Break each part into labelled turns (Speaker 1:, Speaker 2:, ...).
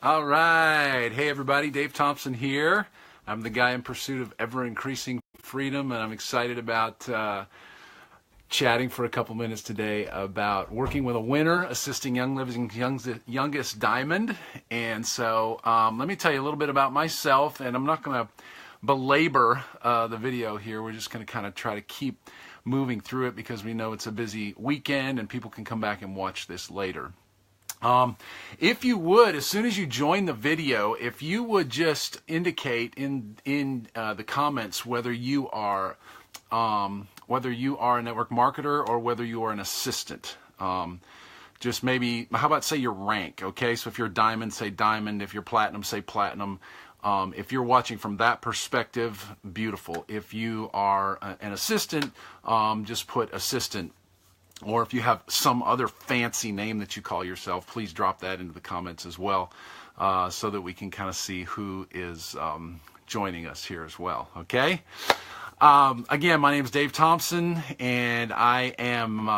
Speaker 1: All right. Hey, everybody. Dave Thompson here. I'm the guy in pursuit of ever-increasing freedom, and I'm excited about chatting for a couple minutes today about working with a winner, assisting Young Living's youngest diamond. And so let me tell you a little bit about myself, and I'm not going to belabor the video here. We're just going to kind of try to keep moving through it because we know it's a busy weekend and people can come back and watch this later. If you would, as soon as you join the video, if you would just indicate in the comments whether you are a network marketer or whether you are an assistant. Just maybe, how about say your rank, okay? So if you're diamond, say diamond. If you're platinum, say platinum. If you're watching from that perspective, beautiful. If you are an assistant, just put assistant. Or if you have some other fancy name that you call yourself, please drop that into the comments as well, so that we can kind of see who is joining us here as well, okay? Again, my name is Dave Thompson, and I am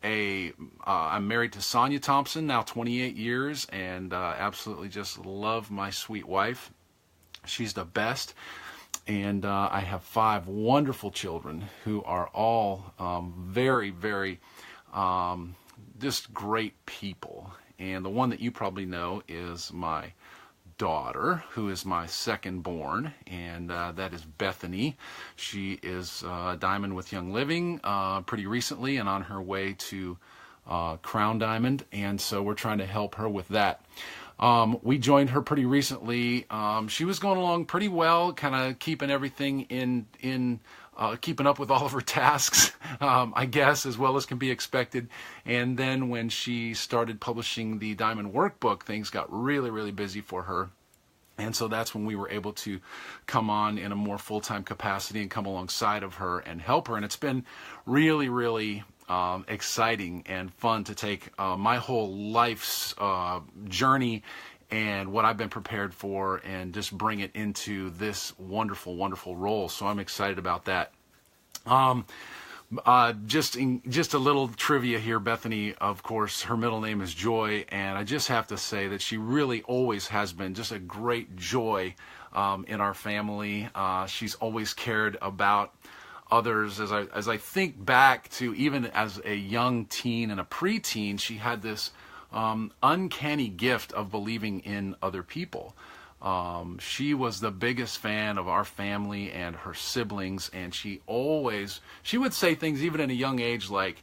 Speaker 1: I'm married to Sonia Thompson, now 28 years, and absolutely just love my sweet wife. She's the best. And I have 5 wonderful children who are all very, very just great people. And the one that you probably know is my daughter, who is my second born, and that is Bethany. She is Diamond with Young Living pretty recently and on her way to Crown Diamond, and so we're trying to help her with that. We joined her pretty recently. She was going along pretty well, kind of keeping everything keeping up with all of her tasks, I guess, as well as can be expected. And then when she started publishing the Diamond Workbook, things got really, really busy for her. And so that's when we were able to come on in a more full-time capacity and come alongside of her and help her. And it's been really, really exciting and fun to take my whole life's journey and what I've been prepared for and just bring it into this wonderful, wonderful role. So I'm excited about that. Just a little trivia here. Bethany, of course, her middle name is Joy, and I just have to say that she really always has been just a great joy in our family. She's always cared about others. As I think back to even as a young teen and a preteen, she had this uncanny gift of believing in other people. She was the biggest fan of our family and her siblings, and she would say things even at a young age like,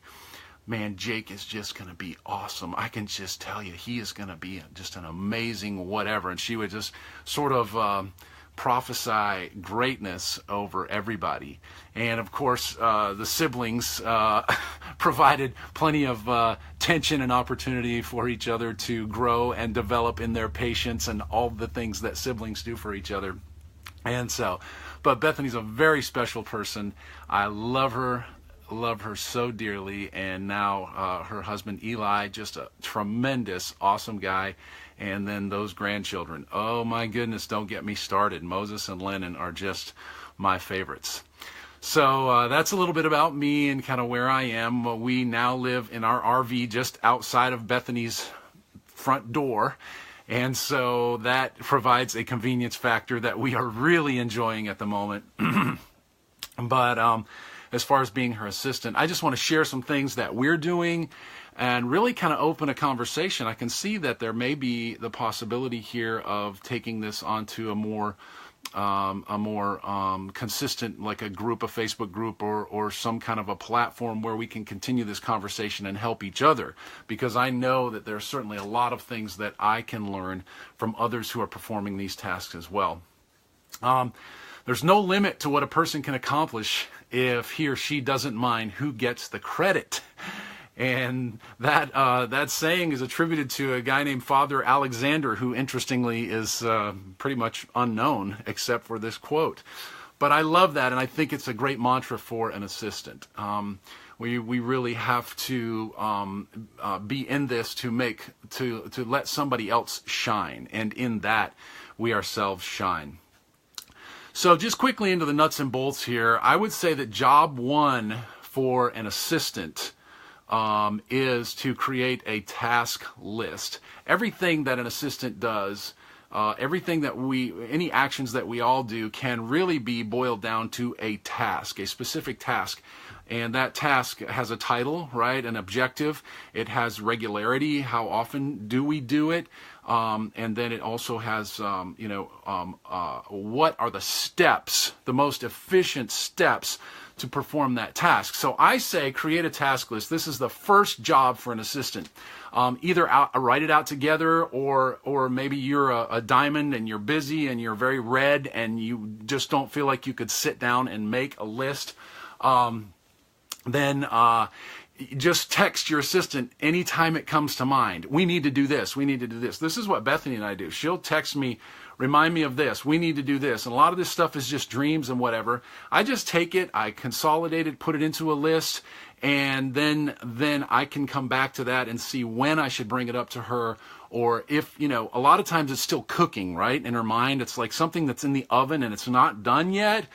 Speaker 1: man, Jake is just going to be awesome. I can just tell you, he is going to be just an amazing whatever. And she would just sort of prophesy greatness over everybody. And of course, the siblings provided plenty of tension and opportunity for each other to grow and develop in their patience and all the things that siblings do for each other. And so, but Bethany's a very special person. I love her so dearly. And now her husband Eli, just a tremendous, awesome guy. And then those grandchildren, oh my goodness, don't get me started. Moses and Lennon are just my favorites. So that's a little bit about me and kind of where I am. We now live in our RV just outside of Bethany's front door. And so that provides a convenience factor that we are really enjoying at the moment. But as far as being her assistant, I just want to share some things that we're doing and really kind of open a conversation. I can see that there may be the possibility here of taking this onto a more consistent, like a group, a Facebook group, or some kind of a platform where we can continue this conversation and help each other. Because I know that there's certainly a lot of things that I can learn from others who are performing these tasks as well. There's no limit to what a person can accomplish if he or she doesn't mind who gets the credit. And that saying is attributed to a guy named Father Alexander, who interestingly is pretty much unknown except for this quote. But I love that, and I think it's a great mantra for an assistant. We really have to be in this to let somebody else shine, and in that we ourselves shine. So just quickly into the nuts and bolts here, I would say that job one for an assistant is to create a task list. Everything that an assistant does, any actions that we all do can really be boiled down to a task, a specific task. And that task has a title, right? An objective. It has regularity. How often do we do it? And then it also has, what are the steps, the most efficient steps to perform that task. So I say create a task list. This is the first job for an assistant. Either write it out together, or maybe you're a diamond and you're busy and you're very red and you just don't feel like you could sit down and make a list. Then just text your assistant anytime it comes to mind. We need to do this. We need to do this. This is what Bethany and I do. She'll text me, remind me of this. We need to do this. And a lot of this stuff is just dreams and whatever. I just take it, I consolidate it, put it into a list, and then I can come back to that and see when I should bring it up to her. Or if, a lot of times it's still cooking, right? In her mind, it's like something that's in the oven and it's not done yet,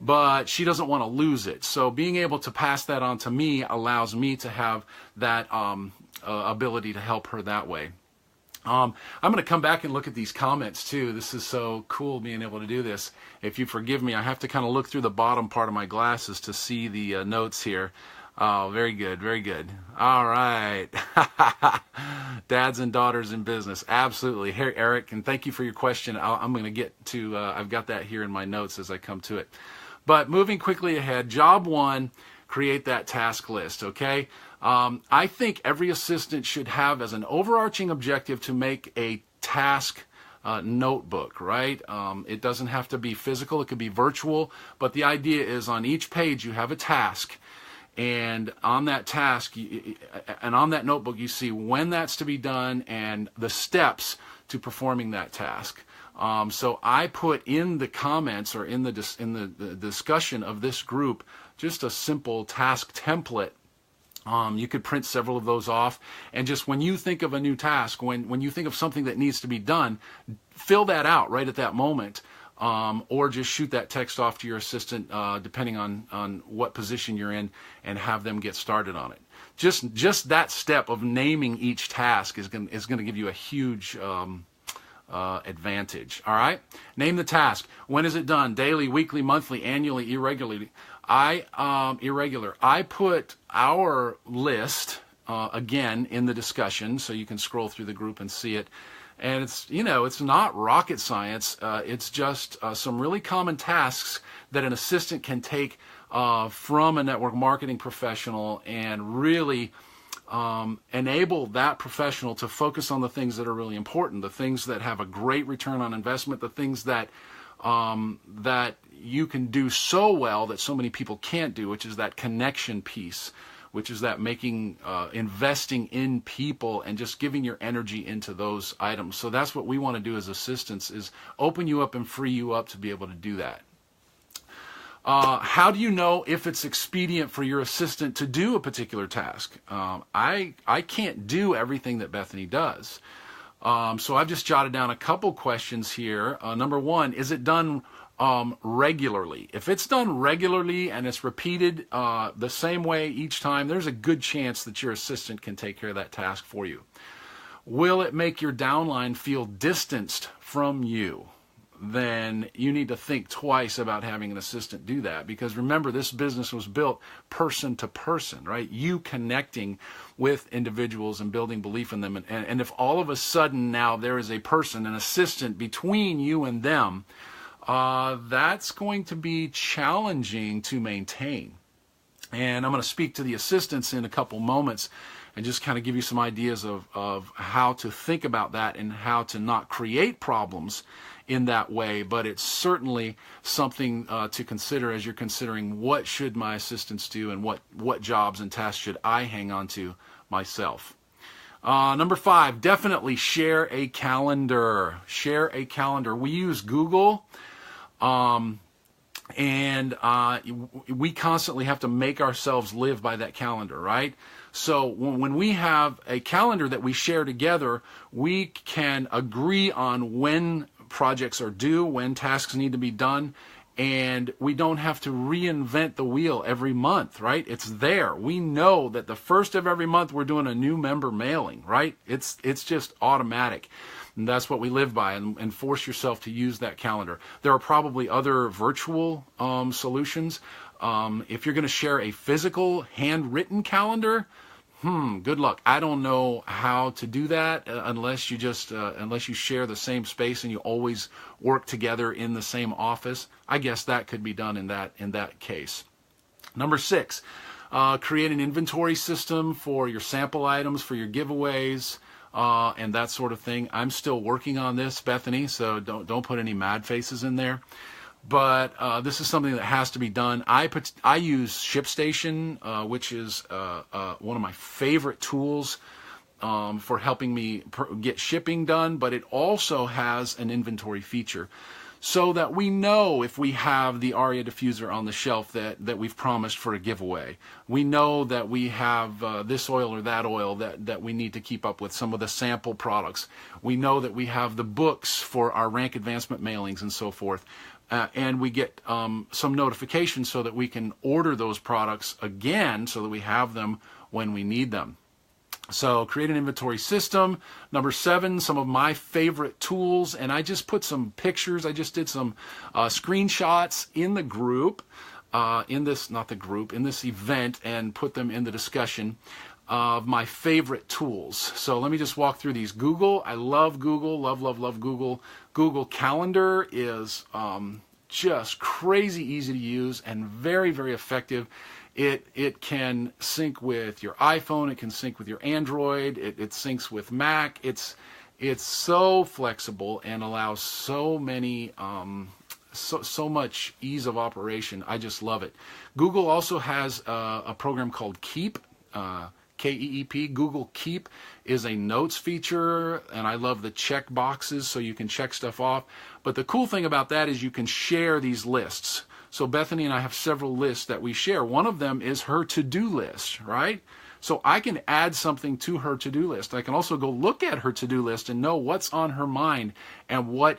Speaker 1: but she doesn't want to lose it. So being able to pass that on to me allows me to have that ability to help her that way. I'm going to come back and look at these comments too. This is so cool being able to do this. If you forgive me, I have to kind of look through the bottom part of my glasses to see the notes here. Oh, very good, very good. All right. Dads and daughters in business. Absolutely. Here, Eric, and thank you for your question. I'm going to get to, I've got that here in my notes as I come to it. But moving quickly ahead, job one, create that task list, okay? I think every assistant should have as an overarching objective to make a task notebook, right? It doesn't have to be physical, it could be virtual, but the idea is on each page you have a task, and on that task, and on that notebook, you see when that's to be done and the steps to performing that task. So I put in the comments or in the discussion of this group just a simple task template. You could print several of those off, and just when you think of a new task, when you think of something that needs to be done, fill that out right at that moment, or just shoot that text off to your assistant, depending on what position you're in, and have them get started on it. Just that step of naming each task is going to give you a huge advantage. All right, name the task. When is it done? Daily, weekly, monthly, annually, irregularly. Irregular. I put our list again in the discussion, so you can scroll through the group and see it. And it's not rocket science. It's just some really common tasks that an assistant can take from a network marketing professional and really enable that professional to focus on the things that are really important, the things that have a great return on investment, the things that that you can do so well that so many people can't do, which is that connection piece, which is that investing in people and just giving your energy into those items. So that's what we want to do as assistants, is open you up and free you up to be able to do that. How do you know if it's expedient for your assistant to do a particular task? I can't do everything that Bethany does. So I've just jotted down a couple questions here. Number one, is it done regularly? If it's done regularly and it's repeated the same way each time, there's a good chance that your assistant can take care of that task for you. Will it make your downline feel distanced from you? Then you need to think twice about having an assistant do that, because remember, this business was built person to person, right? You connecting with individuals and building belief in them. And if all of a sudden now there is a person, an assistant between you and them, that's going to be challenging to maintain. And I'm going to speak to the assistants in a couple moments and just kind of give you some ideas of how to think about that and how to not create problems in that way. But it's certainly something to consider as you're considering what should my assistants do and what jobs and tasks should I hang on to myself. Number 5, definitely share a calendar. Share a calendar. We use Google, and we constantly have to make ourselves live by that calendar, right? So when we have a calendar that we share together, we can agree on when projects are due, when tasks need to be done, and we don't have to reinvent the wheel every month, right? It's there. We know that the first of every month we're doing a new member mailing, right? It's just automatic. And that's what we live by, and force yourself to use that calendar. There are probably other virtual solutions. If you're going to share a physical handwritten calendar, good luck. I don't know how to do that unless you share the same space and you always work together in the same office. I guess that could be done in that case. Number 6, create an inventory system for your sample items, for your giveaways, and that sort of thing. I'm still working on this, Bethany, so don't put any mad faces in there. But this is something that has to be done. I use ShipStation, which is one of my favorite tools for helping me get shipping done, but it also has an inventory feature so that we know if we have the Aria diffuser on the shelf that we've promised for a giveaway. We know that we have this oil or that oil that we need to keep up with, some of the sample products. We know that we have the books for our rank advancement mailings and so forth. And we get some notifications so that we can order those products again so that we have them when we need them. So create an inventory system. Number 7, some of my favorite tools, and I just put some pictures. I just did some screenshots in the group, in this event, and put them in the discussion of my favorite tools. So let me just walk through these. Google, I love Google, love Google. Google Calendar is just crazy easy to use and very, very effective. It can sync with your iPhone, it can sync with your Android, it syncs with Mac. It's so flexible and allows so many so much ease of operation. I just love it. Google also has a program called Keep, Keep. Google Keep is a notes feature, and I love the check boxes so you can check stuff off. But the cool thing about that is you can share these lists. So Bethany and I have several lists that we share. One of them is her to-do list, right? So I can add something to her to-do list. I can also go look at her to-do list and know what's on her mind and what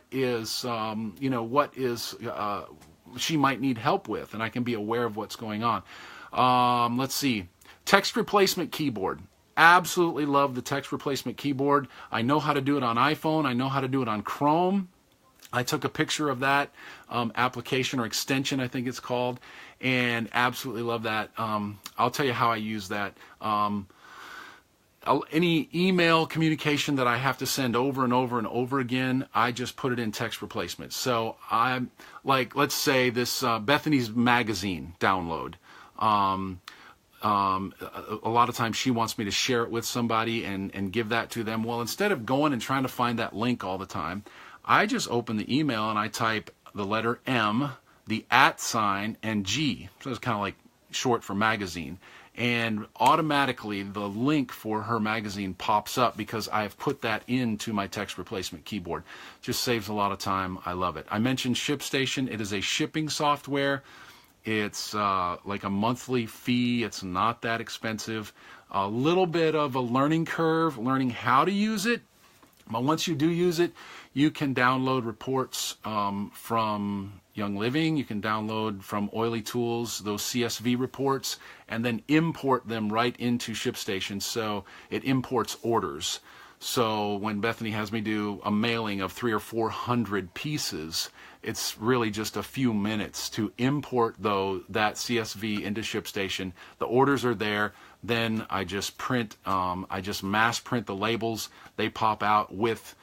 Speaker 1: she might need help with, and I can be aware of what's going on. Let's see. Text replacement keyboard. Absolutely love the text replacement keyboard. I know how to do it on iPhone. I know how to do it on Chrome. I took a picture of that application or extension, I think it's called, and absolutely love that. I'll tell you how I use that. Any email communication that I have to send over and over and over again, I just put it in text replacement. So I'm like, let's say this Bethany's magazine download. A lot of times she wants me to share it with somebody and give that to them. Well, instead of going and trying to find that link all the time, I just open the email and I type the letter M, the @ sign, and G. So it's kind of like short for magazine. And automatically the link for her magazine pops up because I've put that into my text replacement keyboard. Just saves a lot of time. I love it. I mentioned ShipStation. It is a shipping software. It's like a monthly fee. It's not that expensive. A little bit of a learning curve, learning how to use it. But once you do use it, you can download reports from Young Living. You can download from Oily Tools, those CSV reports, and then import them right into ShipStation. So it imports orders. So when Bethany has me do a mailing of 300 or 400 pieces, it's really just a few minutes to import that CSV into ShipStation. The orders are there. Then I just mass print the labels. They pop out with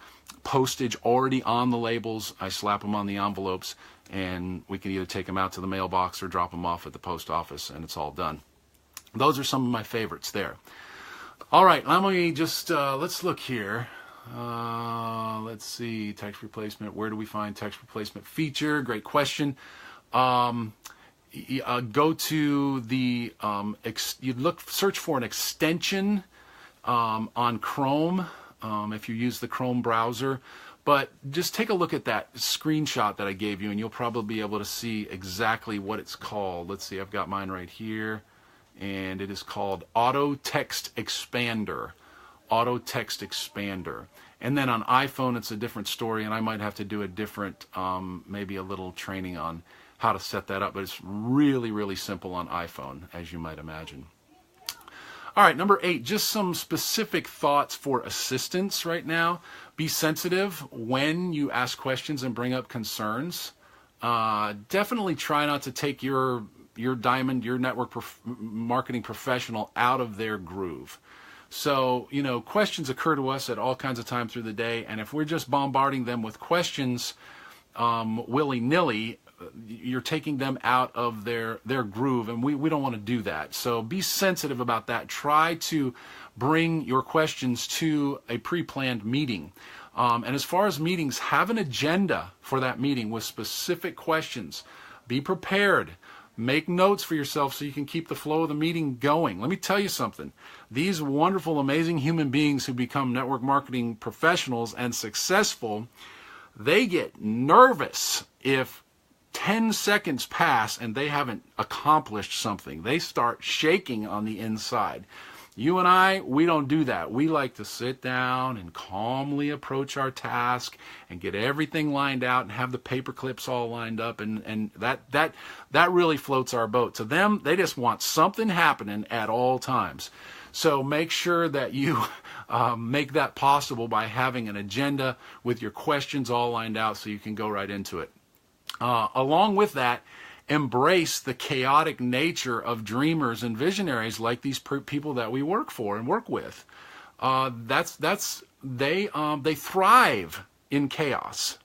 Speaker 1: postage already on the labels. I slap them on the envelopes, and we can either take them out to the mailbox or drop them off at the post office, and it's all done. Those are some of my favorites there. All right, let me just, let's look here. Let's see, text replacement. Where do we find text replacement feature? Great question. Go to the, search for an extension on Chrome if you use the Chrome browser. But just take a look at that screenshot that I gave you, and you'll probably be able to see exactly what it's called. Let's see, I've got mine right here. And it is called Auto Text Expander. Auto Text Expander. And then on iPhone, it's a different story, and I might have to do a different, maybe a little training on how to set that up, but it's really, really simple on iPhone, as you might imagine. All right, number 8, just some specific thoughts for assistance right now. Be sensitive when you ask questions and bring up concerns. Definitely try not to take your diamond, your network marketing professional out of their groove. So, questions occur to us at all kinds of times through the day, and if we're just bombarding them with questions willy-nilly, you're taking them out of their groove, and we don't want to do that. So be sensitive about that. Try to bring your questions to a pre-planned meeting. And as far as meetings, have an agenda for that meeting with specific questions. Be prepared. Make notes for yourself so you can keep the flow of the meeting going. Let me tell you something. These wonderful, amazing human beings who become network marketing professionals and successful, they get nervous if 10 seconds pass and they haven't accomplished something. They start shaking on the inside. You and I, we don't do that. We like to sit down and calmly approach our task and get everything lined out and have the paper clips all lined up, and that really floats our boat. To them, they just want something happening at all times. So make sure that you make that possible by having an agenda with your questions all lined out so you can go right into it. Along with that, embrace the chaotic nature of dreamers and visionaries like these people that we work for and work with. They thrive in chaos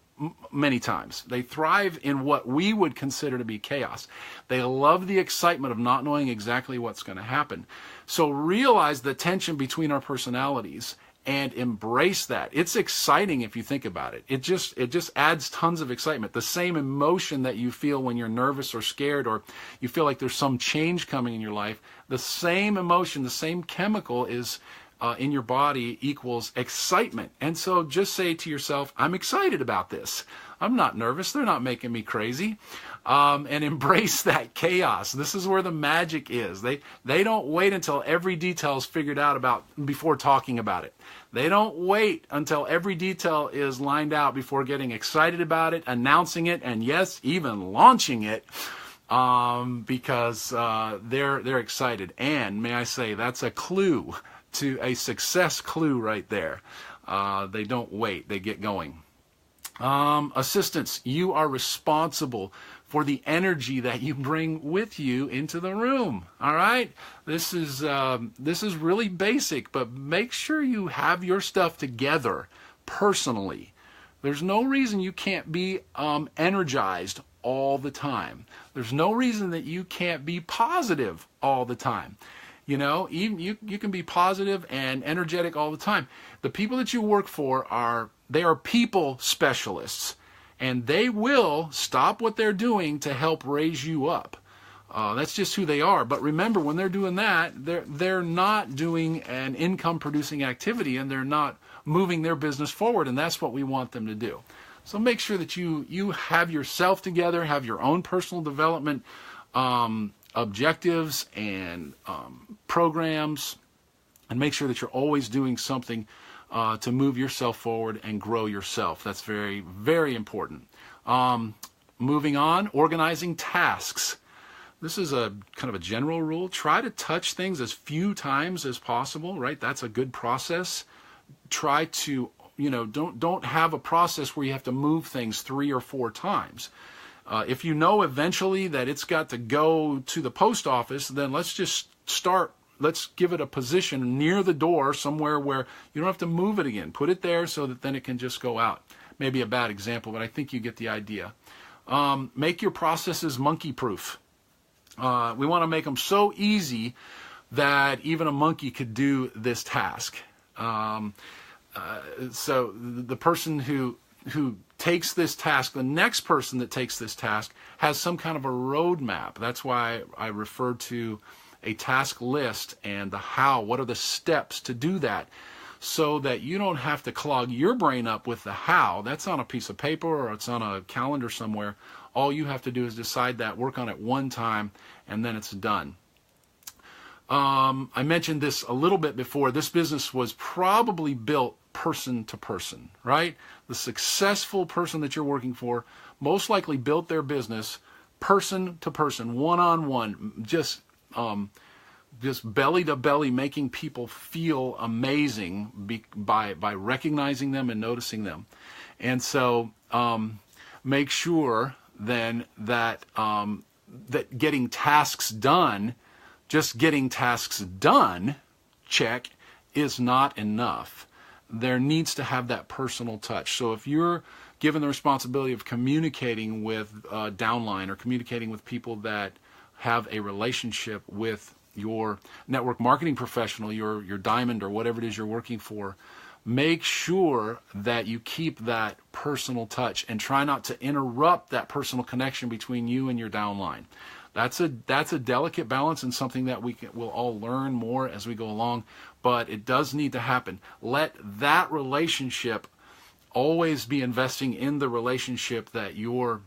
Speaker 1: many times. They thrive in what we would consider to be chaos. They love the excitement of not knowing exactly what's going to happen. So realize the tension between our personalities and embrace that. It's exciting if you think about it. It just adds tons of excitement. The same emotion that you feel when you're nervous or scared, or you feel like there's some change coming in your life, the same emotion, the same chemical is in your body equals excitement. And so just say to yourself, I'm excited about this. I'm not nervous. They're not making me crazy. And embrace that chaos. This is where the magic is. They don't wait until every detail is figured out about before talking about it. They don't wait until every detail is lined out before getting excited about it, announcing it, and yes, even launching it, because they're excited. And may I say, that's a clue to a success clue right there. They don't wait. They get going. Assistants, you are responsible for the energy that you bring with you into the room. All right, this is really basic, but make sure you have your stuff together personally. There's no reason you can't be energized all the time. There's no reason that you can't be positive all the time. Even you can be positive and energetic all the time. The people that you work for are people specialists, and they will stop what they're doing to help raise you up. That's just who they are. But remember, when they're doing that, they're not doing an income-producing activity, and they're not moving their business forward, and that's what we want them to do. So make sure that you have yourself together, have your own personal development objectives and programs, and make sure that you're always doing something to move yourself forward and grow yourself. That's very, very important. Moving on, organizing tasks. This is a kind of a general rule. Try to touch things as few times as possible, right? That's a good process. Try to, don't have a process where you have to move things 3 or 4 times. If you know eventually that it's got to go to the post office, then let's just start. Let's give it a position near the door somewhere where you don't have to move it again. Put it there so that then it can just go out. Maybe a bad example, but I think you get the idea. Make your processes monkey-proof. We want to make them so easy that even a monkey could do this task. So the person who takes this task, the next person that takes this task has some kind of a roadmap. That's why I refer to a task list and the how. What are the steps to do that? So that you don't have to clog your brain up with the how. That's on a piece of paper or it's on a calendar somewhere. All you have to do is decide that, work on it one time, and then it's done. I mentioned this a little bit before. This business was probably built person to person, right? The successful person that you're working for most likely built their business person to person, one-on-one, just belly to belly, making people feel amazing by recognizing them and noticing them. And so make sure then that that getting tasks done, just getting tasks done, check, is not enough. There needs to have that personal touch. So if you're given the responsibility of communicating with downline or communicating with people that have a relationship with your network marketing professional, your diamond, or whatever it is you're working for, make sure that you keep that personal touch and try not to interrupt that personal connection between you and your downline. That's a delicate balance and something that we'll all learn more as we go along, but it does need to happen. Let that relationship always be investing in the relationship that your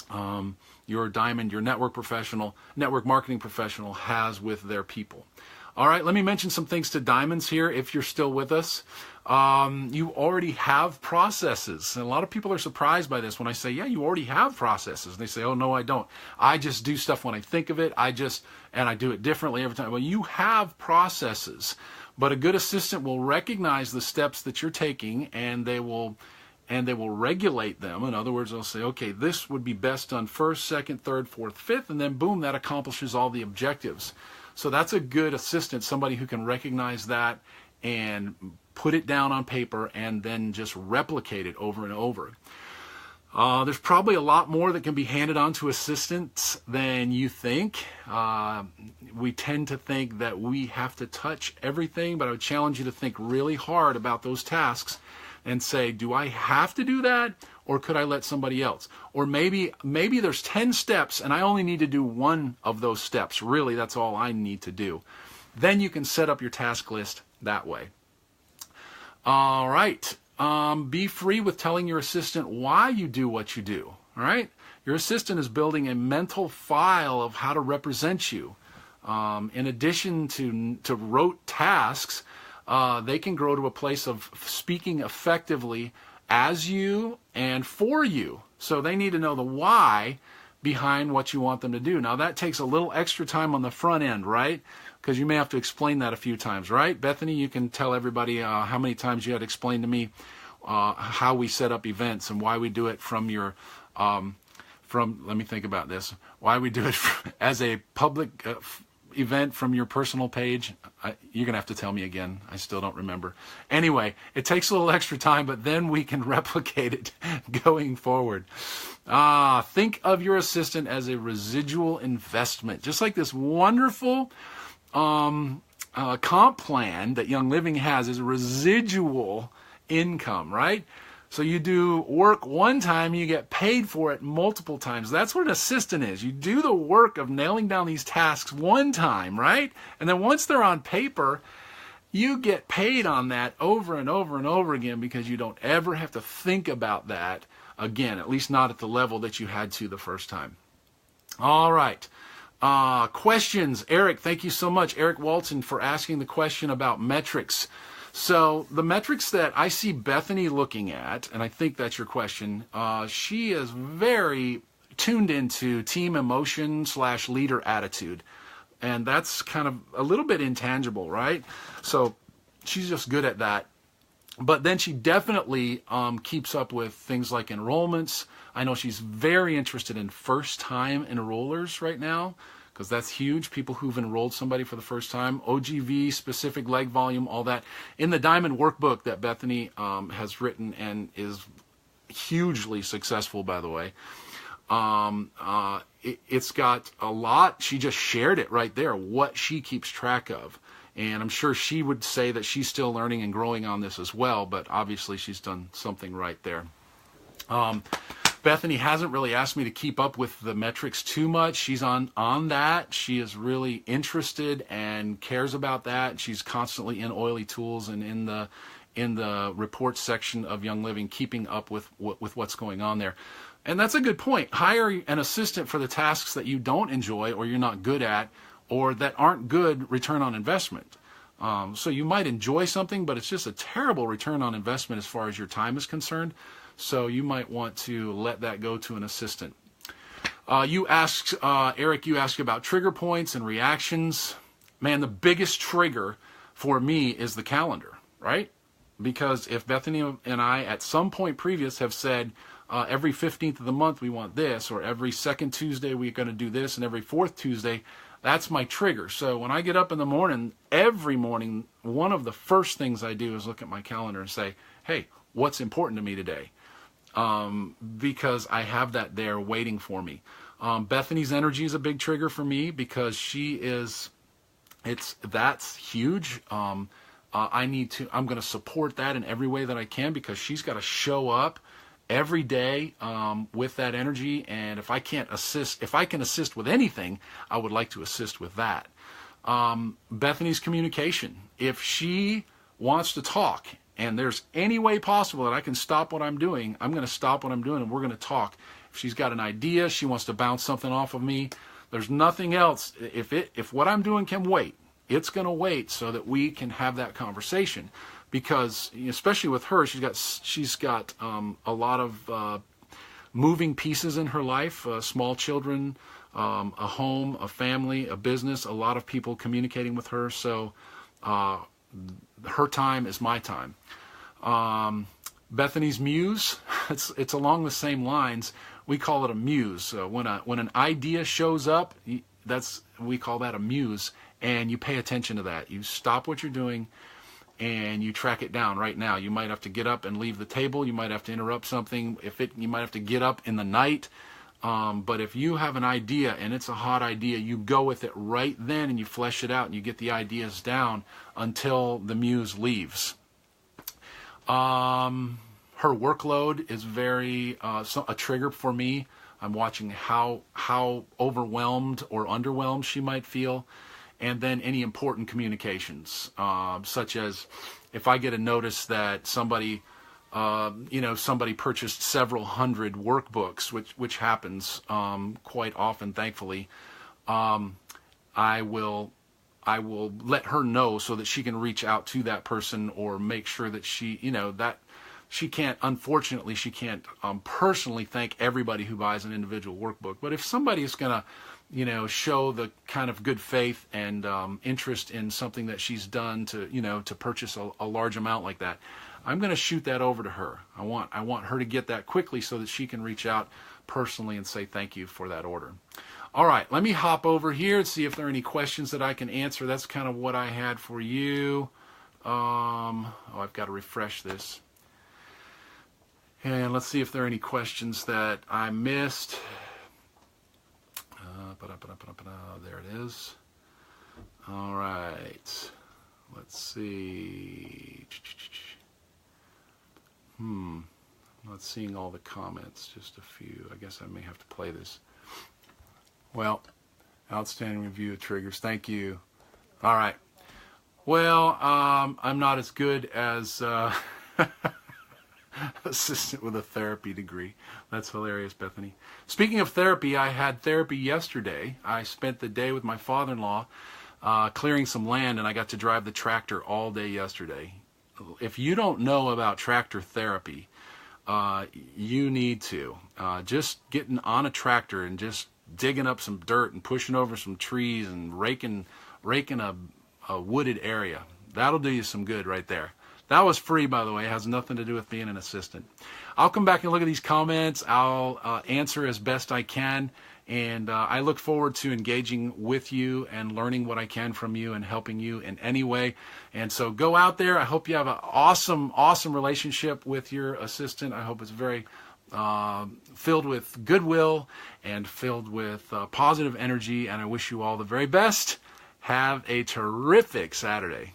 Speaker 1: diamond, your network marketing professional has with their people. All right, let me mention some things to diamonds here if you're still with us. You already have processes. And a lot of people are surprised by this when I say, yeah, you already have processes. And they say, oh, no, I don't. I just do stuff when I think of it. And I do it differently every time. Well, you have processes, but a good assistant will recognize the steps that you're taking, and they will regulate them. In other words, they'll say, okay, this would be best done first, second, third, fourth, fifth, and then boom, that accomplishes all the objectives. So that's a good assistant, somebody who can recognize that and put it down on paper and then just replicate it over and over. There's probably a lot more that can be handed on to assistants than you think. We tend to think that we have to touch everything, but I would challenge you to think really hard about those tasks and say, do I have to do that, or could I let somebody else? Or maybe there's 10 steps and I only need to do one of those steps. Really, that's all I need to do. Then you can set up your task list that way. All right. Be free with telling your assistant why you do what you do. All right. Your assistant is building a mental file of how to represent you. In addition to rote tasks, they can grow to a place of speaking effectively as you and for you. So they need to know the why behind what you want them to do. Now that takes a little extra time on the front end, right? Because you may have to explain that a few times, right? Bethany, you can tell everybody how many times you had to explain to me how we set up events and why we do it from your, let me think about this, why we do it as a public event from your personal page. You're going to have to tell me again. I still don't remember. Anyway, it takes a little extra time, but then we can replicate it going forward. Think of your assistant as a residual investment, just like this wonderful comp plan that Young Living has is residual income, right? So you do work one time, you get paid for it multiple times. That's what an assistant is. You do the work of nailing down these tasks one time, right? And then once they're on paper, you get paid on that over and over and over again because you don't ever have to think about that again, at least not at the level that you had to the first time. All right. Questions. Eric, thank you so much. Eric Walton for asking the question about metrics. So the metrics that I see Bethany looking at, and I think that's your question, she is very tuned into team emotion / leader attitude. And that's kind of a little bit intangible, right? So she's just good at that. But then she definitely keeps up with things like enrollments. I know she's very interested in first-time enrollers right now, because that's huge. People who've enrolled somebody for the first time, OGV, specific leg volume, all that. In the Diamond Workbook that Bethany has written and is hugely successful, by the way, it's got a lot. She just shared it right there, what she keeps track of. And I'm sure she would say that she's still learning and growing on this as well, but obviously she's done something right there. Bethany hasn't really asked me to keep up with the metrics too much. She's on that. She is really interested and cares about that. She's constantly in Oily Tools and in the reports section of Young Living, keeping up with what's going on there. And that's a good point. Hire an assistant for the tasks that you don't enjoy or you're not good at or that aren't good return on investment. So you might enjoy something, but it's just a terrible return on investment as far as your time is concerned. So you might want to let that go to an assistant. Eric, you asked about trigger points and reactions. Man, the biggest trigger for me is the calendar, right? Because if Bethany and I at some point previous have said every 15th of the month we want this, or every second Tuesday we're going to do this, and every fourth Tuesday, that's my trigger. So when I get up in the morning, every morning, one of the first things I do is look at my calendar and say, hey, what's important to me today? Because I have that there waiting for me. Bethany's energy is a big trigger for me because that's huge. I'm going to support that in every way that I can because she's got to show up every day with that energy. And if I can assist with anything, I would like to assist with that. Bethany's communication. If she wants to talk and there's any way possible that I can stop what I'm doing, I'm going to stop what I'm doing and we're going to talk. If she's got an idea, she wants to bounce something off of me, there's nothing else. If what I'm doing can wait, it's going to wait so that we can have that conversation. Because especially with her, she's got a lot of moving pieces in her life, small children, a home, a family, a business, a lot of people communicating with her. So her time is my time. Bethany's muse, it's along the same lines. We call it a muse. When an idea shows up, we call that a muse, and you pay attention to that. You stop what you're doing and you track it down right now. You might have to get up and leave the table. You might have to interrupt something. You might have to get up in the night. But if you have an idea and it's a hot idea, you go with it right then and you flesh it out and you get the ideas down until the muse leaves. Her workload is a trigger for me. I'm watching how overwhelmed or underwhelmed she might feel. And then any important communications, such as if I get a notice that somebody purchased several hundred workbooks, which happens quite often, thankfully. I will let her know so that she can reach out to that person or make sure that she can't personally thank everybody who buys an individual workbook. But if somebody is going to show the kind of good faith and interest in something that she's done to purchase a large amount like that, I'm going to shoot that over to her. I want her to get that quickly so that she can reach out personally and say thank you for that order. All right, let me hop over here and see if there are any questions that I can answer. That's kind of what I had for you. I've got to refresh this. And let's see if there are any questions that I missed. There it is. All right. Let's see. Not seeing all the comments, just a few. I guess I may have to play this. Well, outstanding review of triggers. Thank you. All right. Well, I'm not as good as assistant with a therapy degree. That's hilarious, Bethany. Speaking of therapy, I had therapy yesterday. I spent the day with my father-in-law clearing some land, and I got to drive the tractor all day yesterday. If you don't know about tractor therapy, you need to. Just getting on a tractor and just digging up some dirt and pushing over some trees and raking a wooded area. That'll do you some good right there. That was free, by the way. It has nothing to do with being an assistant. I'll come back and look at these comments. I'll answer as best I can. And I look forward to engaging with you and learning what I can from you and helping you in any way. And so go out there. I hope you have an awesome, awesome relationship with your assistant. I hope it's very filled with goodwill and filled with positive energy. And I wish you all the very best. Have a terrific Saturday.